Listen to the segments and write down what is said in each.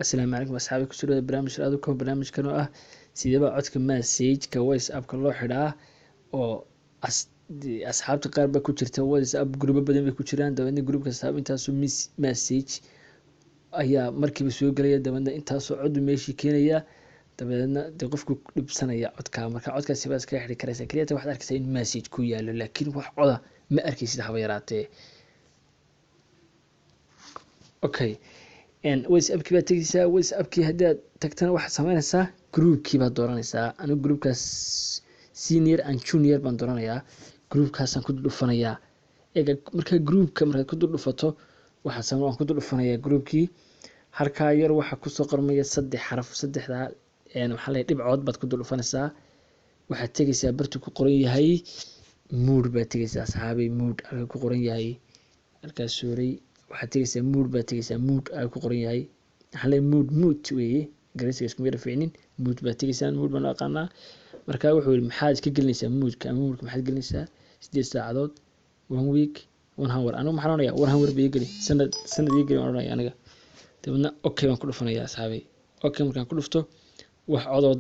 السلام عليكم أصحابي كسر برنامج رادوكم برنامج كانوا سيدبا عدك مسج كويس أب كله حدا أو أصحاب تقارب كوتشرت ويس أب جروب بدن بكوتشران ده إن جروب كصحاب أنت سو مس مسج أيا مركب سوق قليا ده أنت سو عد ماشي كينيا تبعنا تقفك بسنة يا عدك مركب عدك سباس كيحري كراسة كريا واحد أركسين مسج كويا لكن واحد عدا ما أركيس حبيراته أوكي واتسابكي baad tegeysaa whatsappkii haddaad tagtana waxaad samaynaysaa groupkii baad dooranaysaa anigu groupkaas senior and junior baan dooranayaa groupkaasaan ku dhufanayaa markaa groupka markaad ku dhufato waxaan ku dhufanayaa groupkii halkaa yar waxaa kusoo qormaya saddex xaraf saddexdaa waxaa la dhibcood baad ku dhufanaysaa waxaad tegeysaa bartu ku qoran yahay mood baad tegeysaa asxaabay mood halka ku qoran yahay halkaas suuray waxaad tegeysaa mood ay ku qoran yahay hal mood weeye garaysiga isku mid fiicnin mood baad tegeysaa mood baan aqaanaa markaa wuxuu yiri maxaad iska gelinaysaa moodka maxaad gelinaysaa 8 saacadood 1 week 1 hour anigu maxaan onayaa 1 hour bay geli sanad ii geli onayaa aniga dabadna okay baan ku dhufanayaa asxaabay okay markaan ku dhufto wax codoo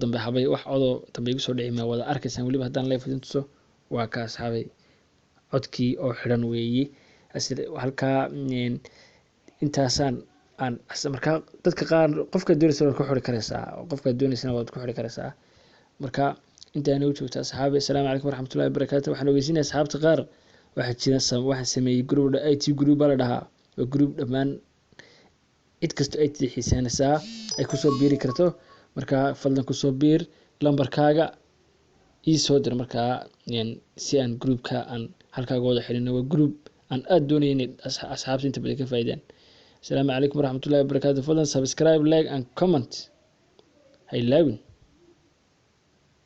dambe igu soo dhici ma wada arkaysaan waliba haddaan live idin tuso waa ka asxaabay codkii oo xiran weeye halkaa intaasaan markaa dadka qaar qofka doonaysa ku xiri karaysaa qofka doonaysana waad ku xiri karaysaa markaa intaan u joogtaa asxaabi assalaamu calaykum waraxmatullaahi wabarakaatuh waxaan ogeysiinayaa asxaabta qaar waxaan sameeyay group IT group la dhahaa oo group dhammaan cid kasta ay xiisaanaysaa ay ku soo biiri karto markaa fadlan ku soo biir lambarkaaga ii soo dir markaa si aan groupka aan halkaaga wada xirino waa group aan aad doonayay in asxaabta inta badan ka faa'iidaan السلام عليكم ورحمة الله وبركاته فضلا سبسكرايب لايك and comment هاي لاوين